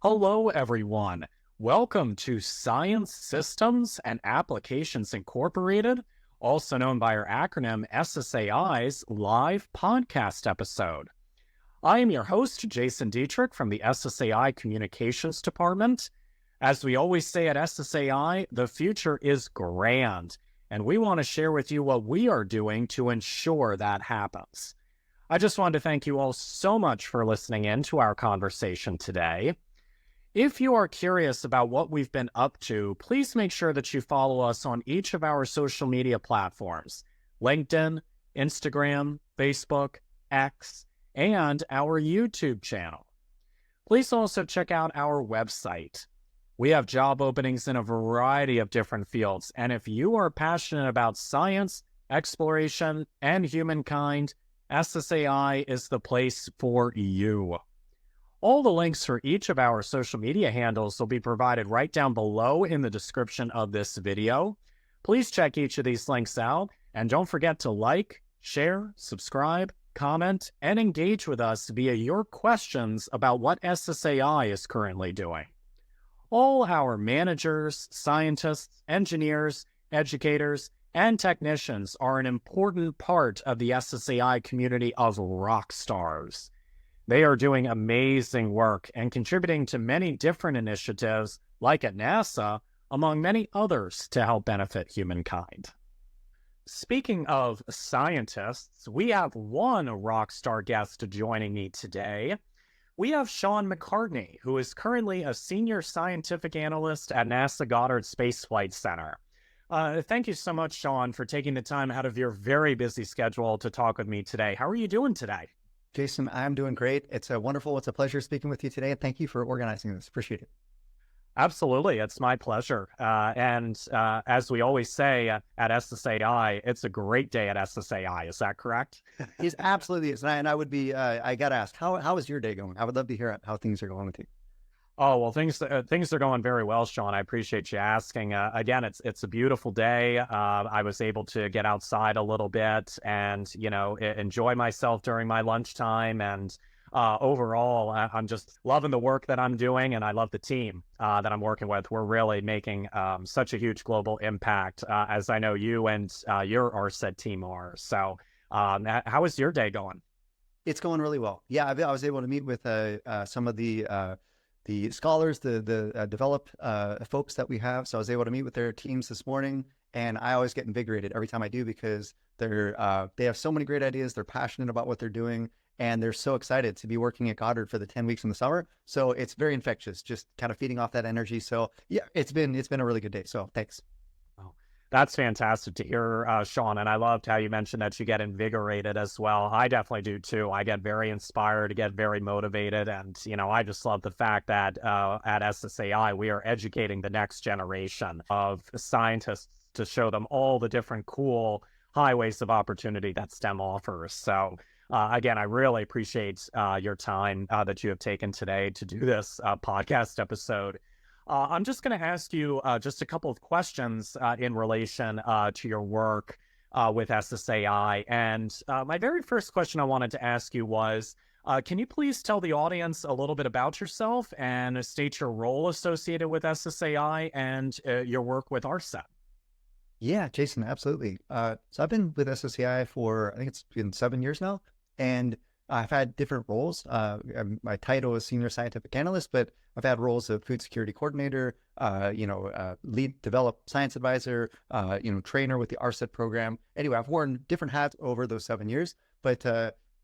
Hello, everyone. Welcome to Science Systems and Applications Incorporated, also known by our acronym SSAI's live podcast episode. I am your host, Jason Dietrich from the SSAI Communications Department. As we always say at SSAI, the future is grand, and we want to share with you what we are doing to ensure that happens. I just wanted to thank you all so much for listening in to our conversation today. If you are curious about what we've been up to, please make sure that you follow us on each of our social media platforms: LinkedIn, Instagram, Facebook, X, and our YouTube channel. Please also check out our website. We have job openings in a variety of different fields, and if you are passionate about science, exploration, and humankind, SSAI is the place for you. All the links for each of our social media handles will be provided right down below in the description of this video. Please check each of these links out, and don't forget to like, share, subscribe, comment, and engage with us via your questions about what SSAI is currently doing. All our managers, scientists, engineers, educators, and technicians are an important part of the SSAI community of rock stars. They are doing amazing work and contributing to many different initiatives, like at NASA, among many others, to help benefit humankind. Speaking of scientists, we have one rock star guest joining me today. We have Sean McCartney, who is currently a senior scientific analyst at NASA Goddard Space Flight Center. Thank you so much, Sean, for taking the time out of your very busy schedule to talk with me today. How are you doing today? Jason, I'm doing great. It's a pleasure speaking with you today. And thank you for organizing this. Appreciate it. Absolutely. It's my pleasure. As we always say at SSAI, it's a great day at SSAI. Is that correct? It absolutely is. And I would be, I got to ask, how is your day going? I would love to hear how things are going with you. Oh, well, things are going very well, Sean. I appreciate you asking. Again, it's a beautiful day. I was able to get outside a little bit and, enjoy myself during my lunchtime. And overall, I'm just loving the work that I'm doing, and I love the team that I'm working with. We're really making such a huge global impact, as I know you and your ARSET team are. So how is your day going? It's going really well. Yeah, I was able to meet with some of the scholars, the develop folks that we have. So I was able to meet with their teams this morning, and I always get invigorated every time I do because they have so many great ideas. They're passionate about what they're doing, and they're so excited to be working at Goddard for the 10 weeks in the summer. So it's very infectious, just kind of feeding off that energy. So yeah, it's been a really good day. So thanks. That's fantastic to hear, Sean. And I loved how you mentioned that you get invigorated as well. I definitely do too. I get very inspired, get very motivated. And, I just love the fact that at SSAI, we are educating the next generation of scientists to show them all the different cool highways of opportunity that STEM offers. So again, I really appreciate your time that you have taken today to do this podcast episode. I'm just going to ask you just a couple of questions in relation to your work with SSAI. And my very first question I wanted to ask you was, can you please tell the audience a little bit about yourself and state your role associated with SSAI and your work with ARSET? Yeah, Jason, absolutely. So I've been with SSAI for, I think it's been 7 years now. And I've had different roles. My title is Senior Scientific Analyst, but I've had roles of Food Security Coordinator, Lead Develop Science Advisor, trainer with the ARSET program. Anyway, I've worn different hats over those 7 years, but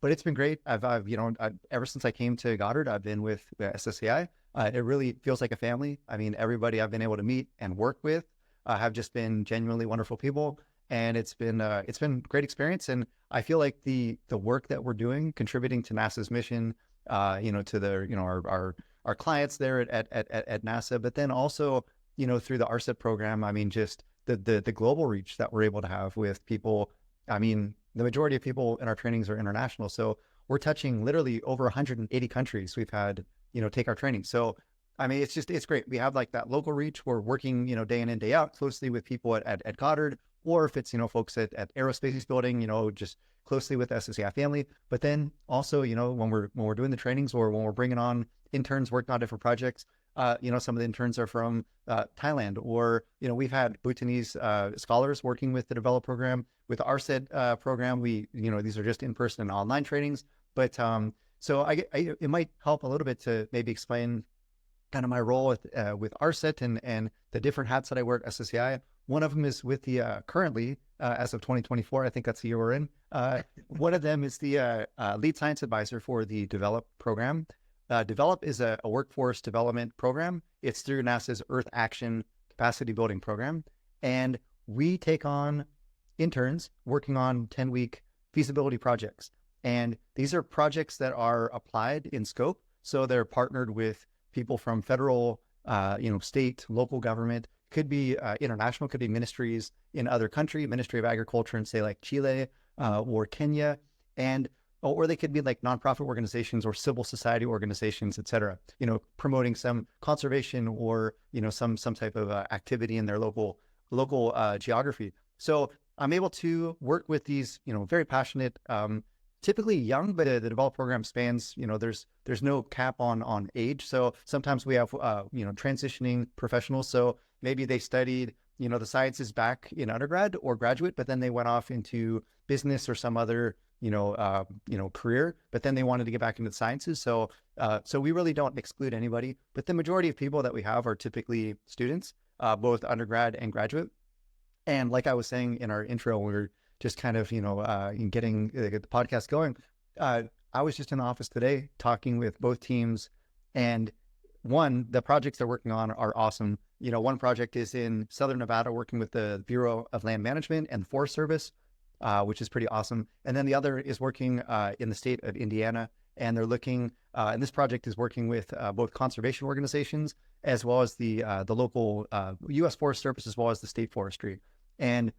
it's been great. Ever since I came to Goddard, I've been with SSAI. It really feels like a family. I mean, everybody I've been able to meet and work with have just been genuinely wonderful people. And it's been great experience. And I feel like the work that we're doing, contributing to NASA's mission, to our clients there at NASA, but then also, through the ARSET program, I mean, just the global reach that we're able to have with people. I mean, the majority of people in our trainings are international. So we're touching literally over 180 countries we've had, take our training. So I mean, it's great. We have like that local reach. We're working, day in and day out closely with people at Goddard, or if it's, folks at aerospace building, just closely with the SSCI family. But then also, when we're doing the trainings or when we're bringing on interns working on different projects, some of the interns are from Thailand, or, we've had Bhutanese scholars working with the develop program. With the ARSET program, these are just in-person and online trainings. But so it might help a little bit to maybe explain kind of my role with ARSET and the different hats that I wear at SSCI. One of them is with the currently, as of 2024, I think that's the year we're in. One of them is the lead science advisor for the develop program. Develop is a workforce development program. It's through NASA's Earth Action Capacity Building Program. And we take on interns working on 10-week feasibility projects. And these are projects that are applied in scope. So they're partnered with people from federal, state, local government, could be international, could be ministries in other countries, Ministry of Agriculture in, say, like Chile or Kenya. Or they could be like nonprofit organizations or civil society organizations, et cetera, promoting some conservation or, some type of activity in their local geography. So I'm able to work with these, very passionate, typically young, but the develop program spans, there's no cap on age. So sometimes we have, transitioning professionals. So maybe they studied, the sciences back in undergrad or graduate, but then they went off into business or some other, career, but then they wanted to get back into the sciences. So we really don't exclude anybody, but the majority of people that we have are typically students, both undergrad and graduate. And like I was saying in our intro, we were just kind of, getting the podcast going. I was just in the office today talking with both teams, and the projects they're working on are awesome. One project is in Southern Nevada working with the Bureau of Land Management and the Forest Service, which is pretty awesome. And then the other is working in the state of Indiana, and they're looking, and this project is working with both conservation organizations as well as the local U.S. Forest Service as well as the state forestry. And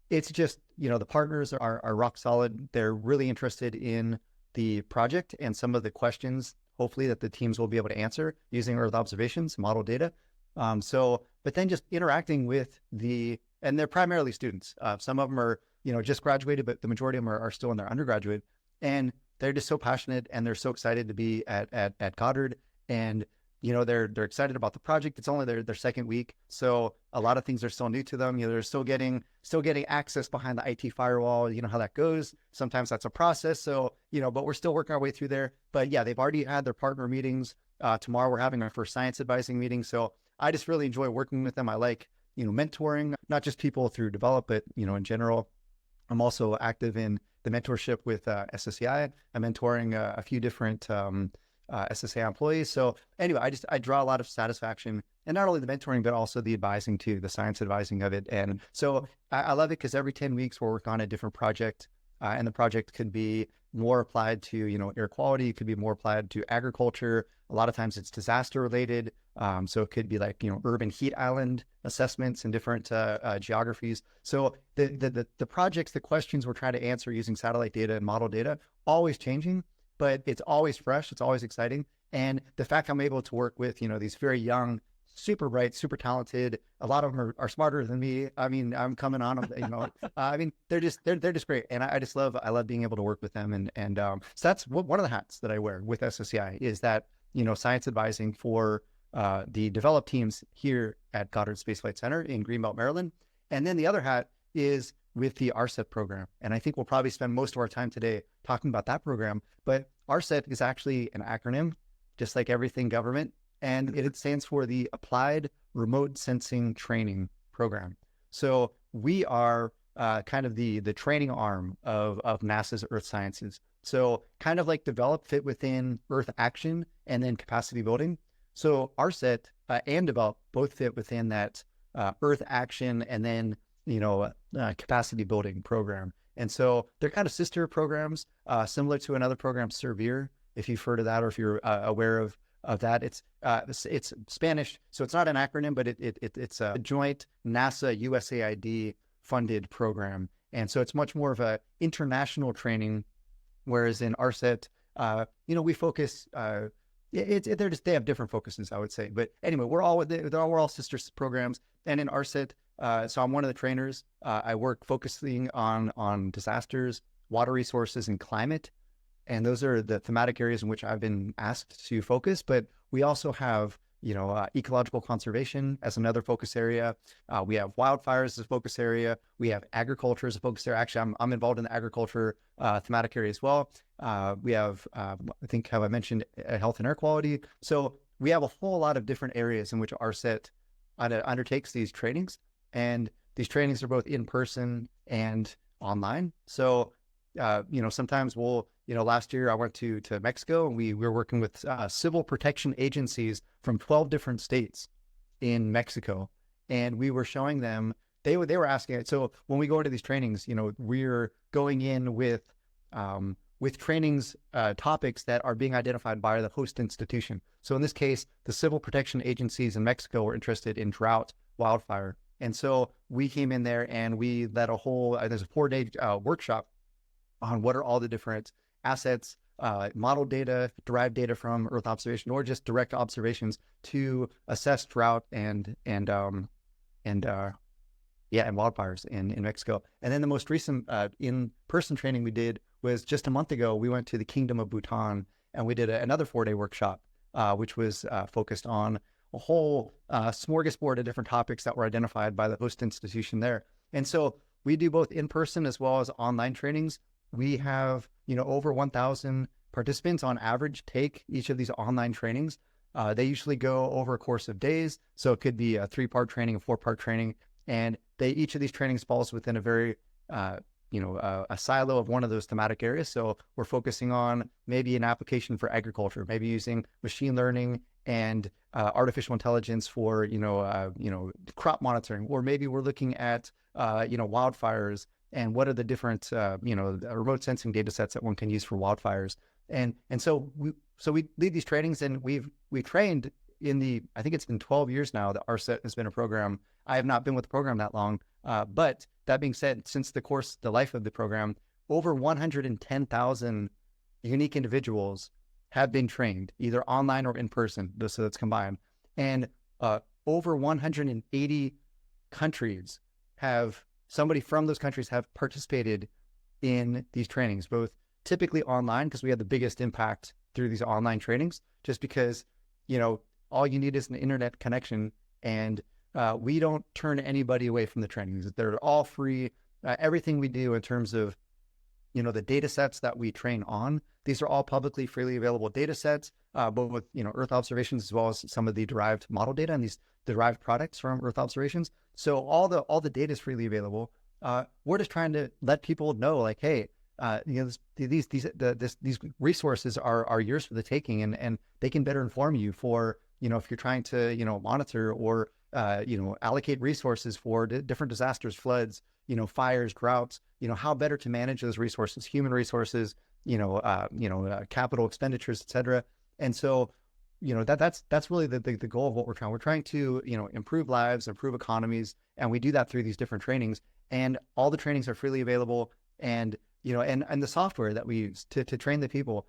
it's just, the partners are rock solid. They're really interested in the project and some of the questions, hopefully, that the teams will be able to answer using Earth observations, model data. But then just interacting with and they're primarily students. Some of them are, just graduated, but the majority of them are still in their undergraduate. And they're just so passionate and they're so excited to be at Goddard. And, they're excited about the project. It's only their second week. So a lot of things are still new to them. They're still getting access behind the IT firewall. You know how that goes. Sometimes that's a process. So, but we're still working our way through there. But yeah, they've already had their partner meetings. Tomorrow we're having our first science advising meeting. So I just really enjoy working with them. I like, mentoring, not just people through develop, but, in general. I'm also active in the mentorship with SSCI. I'm mentoring a few different SSCI employees. So anyway, I draw a lot of satisfaction, and not only the mentoring, but also the advising too, the science advising of it. And so I love it because every 10 weeks we're working on a different project, and the project could be more applied to, air quality. It could be more applied to agriculture. A lot of times it's disaster related. So it could be like, urban heat island assessments in different geographies. So the projects, the questions we're trying to answer using satellite data and model data, always changing, but it's always fresh. It's always exciting. And the fact I'm able to work with, these very young, super bright, super talented, a lot of them are smarter than me. I mean, I'm coming on them, they're just great. And I love being able to work with them. And so that's one of the hats that I wear with SSCI is that, science advising for the developed teams here at Goddard Space Flight Center in Greenbelt, Maryland. And then the other hat is with the ARSET program. And I think we'll probably spend most of our time today talking about that program. But ARSET is actually an acronym, just like everything government. And it stands for the Applied Remote Sensing Training Program. So we are kind of the training arm of NASA's Earth Sciences. So kind of like develop, fit within Earth Action and then capacity building. So ARSET and develop both fit within that Earth Action and then, capacity building program. And so they're kind of sister programs, similar to another program, Servir, if you've heard of that or if you're aware of that. It's Spanish, so it's not an acronym, but it's a joint NASA USAID funded program. And so it's much more of a international training, whereas in ARSET, we focus they have different focuses, I would say. But anyway, we're all sister programs. And in ARSET, so I'm one of the trainers. I work focusing on disasters, water resources, and climate. And those are the thematic areas in which I've been asked to focus. But we also have, ecological conservation as another focus area. We have wildfires as a focus area. We have agriculture as a focus area. Actually, I'm involved in the agriculture thematic area as well. We have, I think, have I mentioned health and air quality? So we have a whole lot of different areas in which ARSET undertakes these trainings. And these trainings are both in person and online. So, sometimes last year I went to Mexico, and we were working with civil protection agencies from 12 different states in Mexico. And we were showing them, they were asking it. So when we go into these trainings, we're going in with trainings, topics that are being identified by the host institution. So in this case, the civil protection agencies in Mexico were interested in drought, wildfire. And so we came in there and we led there's a 4-day workshop on what are all the different assets, model data, derived data from Earth observation, or just direct observations to assess drought and wildfires in Mexico. And then the most recent in-person training we did was just a month ago. We went to the Kingdom of Bhutan, and we did another 4-day workshop, which was focused on a whole smorgasbord of different topics that were identified by the host institution there. And so we do both in-person as well as online trainings. We have, over 1,000 participants on average take each of these online trainings. They usually go over a course of days. So it could be a 3-part training, a 4-part training. And each of these trainings falls within a very, a silo of one of those thematic areas. So we're focusing on maybe an application for agriculture, maybe using machine learning and artificial intelligence for, crop monitoring, or maybe we're looking at, wildfires and what are the different, remote sensing data sets that one can use for wildfires. And so we lead these trainings, and we've trained I think it's been 12 years now that ARSET has been a program. I have not been with the program that long. But that being said, since the life of the program, over 110,000 unique individuals have been trained, either online or in person, so that's combined. And over 180 countries somebody from those countries have participated in these trainings, both typically online, because we had the biggest impact through these online trainings, just because, all you need is an internet connection, and we don't turn anybody away from the trainings. They're all free. Everything we do in terms of, the data sets that we train on, these are all publicly, freely available data sets, both with, Earth observations, as well as some of the derived model data and these derived products from Earth observations. So all the data is freely available. We're just trying to let people know, like, hey, these resources are yours for the taking, and they can better inform you for, if you're trying to, monitor or, allocate resources for different disasters, floods, fires, droughts, how better to manage those resources, human resources, capital expenditures, et cetera. And so, that's really the goal of what we're trying. We're trying to, improve lives, improve economies, and we do that through these different trainings. And all the trainings are freely available, and and the software that we use to train the people,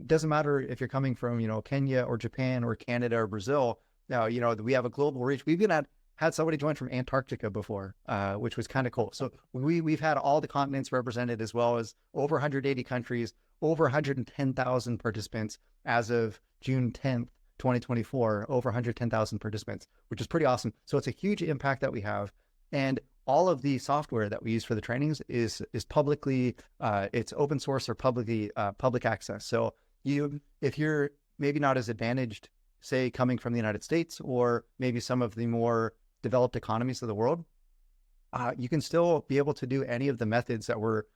doesn't matter if you're coming from Kenya or Japan or Canada or Brazil. Now we have a global reach. We've even had somebody join from Antarctica before, which was kind of cool. So we've had all the continents represented, as well as over 180 countries, over 110,000 participants as of June 10th, 2024, over 110,000 participants, which is pretty awesome. So it's a huge impact that we have. And all of the software that we use for the trainings is publicly, it's open source or public access. So if you're maybe not as advantaged, say, coming from the United States, or maybe some of the more developed economies of the world, you can still be able to do any of the methods that were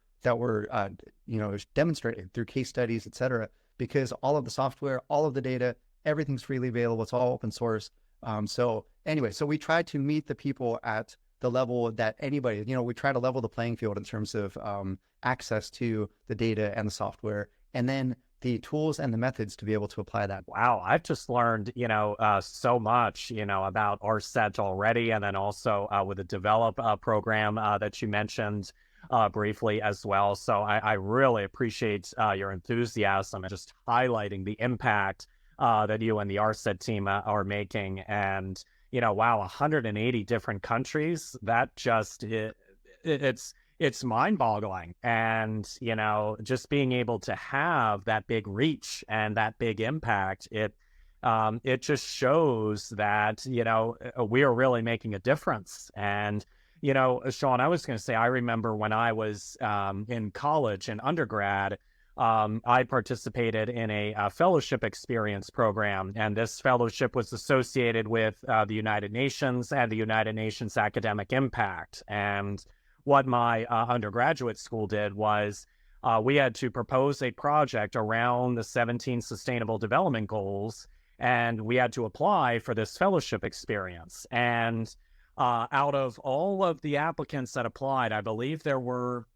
demonstrated through case studies, et cetera, because all of the software, all of the data, everything's freely available. It's all open source. So we try to meet the people at the level that anybody, we try to level the playing field in terms of access to the data and the software, and then the tools and the methods to be able to apply that. Wow, I've just learned, so much, about ARSET already, and then also with the Develop program that you mentioned briefly as well. So I really appreciate your enthusiasm and just highlighting the impact that you and the ARSET team are making. And, wow, 180 different countries, that just, it's mind-boggling. And, just being able to have that big reach and that big impact, it just shows that, we are really making a difference. And, Sean, I was going to say, I remember when I was in college and undergrad, I participated in a fellowship experience program, and this fellowship was associated with the United Nations and the United Nations Academic Impact. And what my undergraduate school did was we had to propose a project around the 17 Sustainable Development Goals, and we had to apply for this fellowship experience. And out of all of the applicants that applied, I believe there were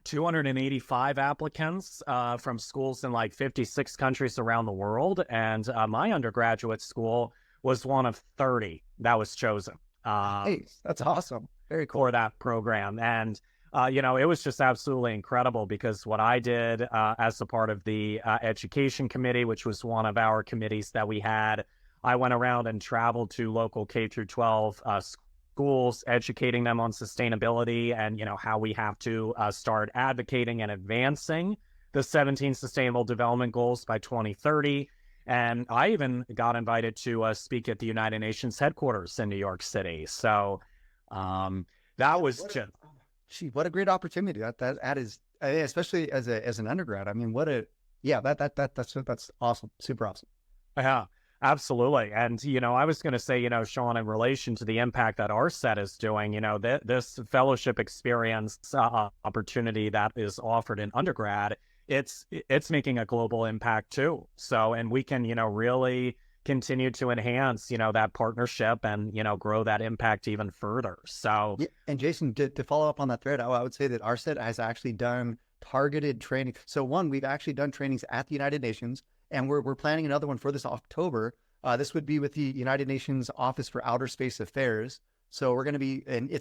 285 applicants from schools in like 56 countries around the world. And my undergraduate school was one of 30 that was chosen. Hey, that's awesome. Very cool. For that program. And, it was just absolutely incredible, because what I did as a part of the education committee, which was one of our committees that we had, I went around and traveled to local K through 12 schools, educating them on sustainability and, how we have to start advocating and advancing the 17 Sustainable Development Goals by 2030. And I even got invited to speak at the United Nations headquarters in New York City. So that was just... what a great opportunity. That is, especially as an undergrad. I mean, that's awesome. Super awesome. Yeah. Absolutely. And, I was going to say, Sean, in relation to the impact that ARSET is doing, this fellowship experience opportunity that is offered in undergrad, it's making a global impact too. So, and we can, really continue to enhance, that partnership and, grow that impact even further. So, yeah, and Jason, to follow up on that thread, I would say that ARSET has actually done targeted training. So one, we've actually done trainings at the United Nations, and we're planning another one for this October. This would be with the United Nations Office for Outer Space Affairs. So it's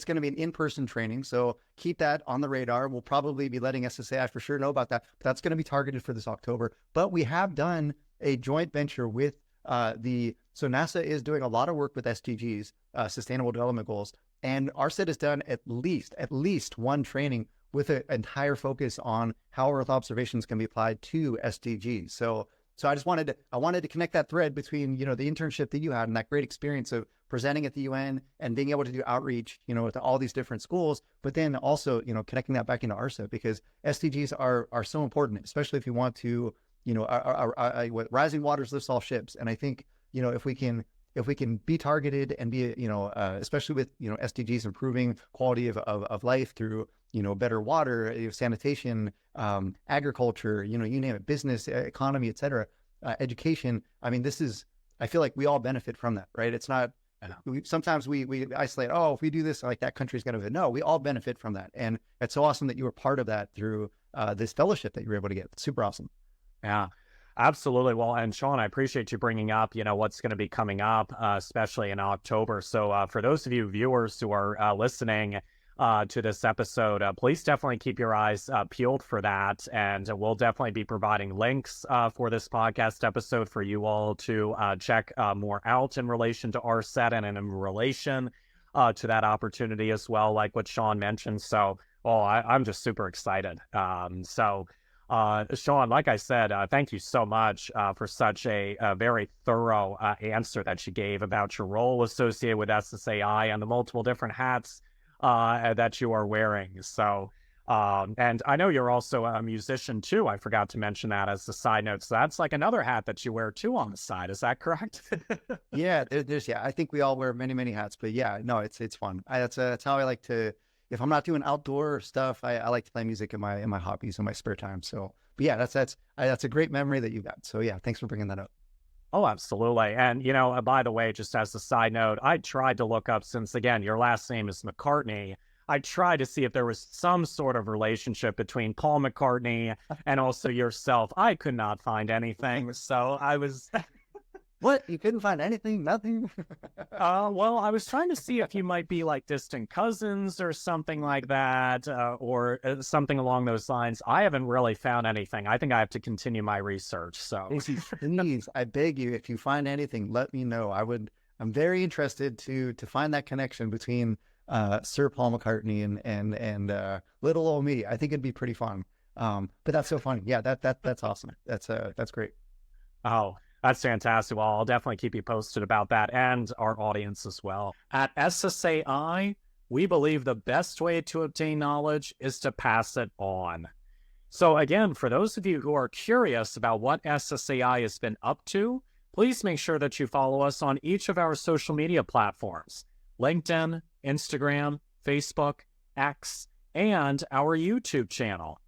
going to be an in-person training. So keep that on the radar. We'll probably be letting SSAI for sure know about that. But that's going to be targeted for this October. But we have done a joint venture with so NASA is doing a lot of work with SDGs, Sustainable Development Goals, and ARSET has done at least one training with an entire focus on how Earth observations can be applied to SDGs. So I wanted to connect that thread between, the internship that you had and that great experience of presenting at the UN and being able to do outreach, to all these different schools, but then also, connecting that back into ARSET, because SDGs are so important, especially if you want to, rising waters lifts all ships. And I think, if we can be targeted and be, especially with, SDGs improving quality of life through, better water, sanitation, agriculture, you name it, business, economy, et cetera, education. I mean, I feel like we all benefit from that, right? It's not, sometimes we isolate, if we do this, like that country's going to, no, we all benefit from that. And it's so awesome that you were part of that through this fellowship that you were able to get. It's super awesome. Yeah, absolutely. Well, and Sean, I appreciate you bringing up, what's going to be coming up, especially in October. So for those of you viewers who are listening to this episode, please definitely keep your eyes peeled for that. And we'll definitely be providing links for this podcast episode for you all to check more out in relation to ARSET and in relation to that opportunity as well, like what Sean mentioned. So, I'm just super excited. Sean, like I said, thank you so much for such a very thorough answer that you gave about your role associated with SSAI and the multiple different hats that you are wearing. So, and I know you're also a musician too. I forgot to mention that as a side note. So that's like another hat that you wear too on the side. Is that correct? Yeah, I think we all wear many, many hats, but yeah, no, it's fun. That's how I like to, if I'm not doing outdoor stuff, I like to play music in my hobbies in my spare time. So, but yeah, that's a great memory that you got. So yeah, thanks for bringing that up. Oh, absolutely. And, by the way, just as a side note, I tried to look up, since, again, your last name is McCartney, I tried to see if there was some sort of relationship between Paul McCartney and also yourself. I could not find anything. So I was... What? You couldn't find anything? Nothing? Well, I was trying to see if you might be like distant cousins or something like that, or something along those lines. I haven't really found anything. I think I have to continue my research. So, Please, I beg you, if you find anything, let me know. I'm very interested to find that connection between Sir Paul McCartney and little old me. I think it'd be pretty fun. But that's so funny. Yeah, that's awesome. That's great. oh, that's fantastic. Well, I'll definitely keep you posted about that and our audience as well. At SSAI, we believe the best way to obtain knowledge is to pass it on. So again, for those of you who are curious about what SSAI has been up to, please make sure that you follow us on each of our social media platforms: LinkedIn, Instagram, Facebook, X, and our YouTube channel.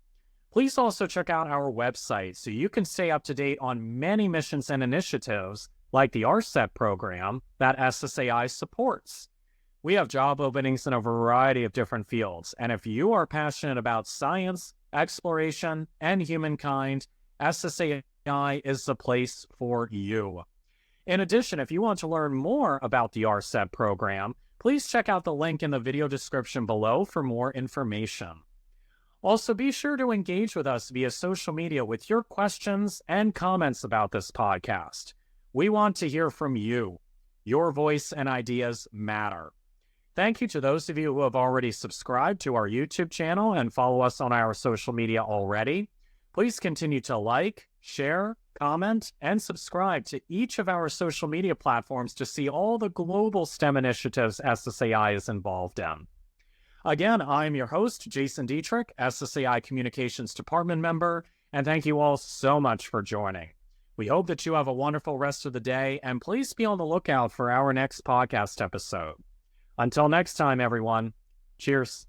Please also check out our website so you can stay up to date on many missions and initiatives like the ARSET program that SSAI supports. We have job openings in a variety of different fields, and if you are passionate about science, exploration, and humankind, SSAI is the place for you. In addition, if you want to learn more about the ARSET program, please check out the link in the video description below for more information. Also, be sure to engage with us via social media with your questions and comments about this podcast. We want to hear from you. Your voice and ideas matter. Thank you to those of you who have already subscribed to our YouTube channel and follow us on our social media already. Please continue to like, share, comment, and subscribe to each of our social media platforms to see all the global STEM initiatives SSAI is involved in. Again, I'm your host, Jason Dietrich, SSAI Communications Department member, and thank you all so much for joining. We hope that you have a wonderful rest of the day, and please be on the lookout for our next podcast episode. Until next time, everyone, cheers.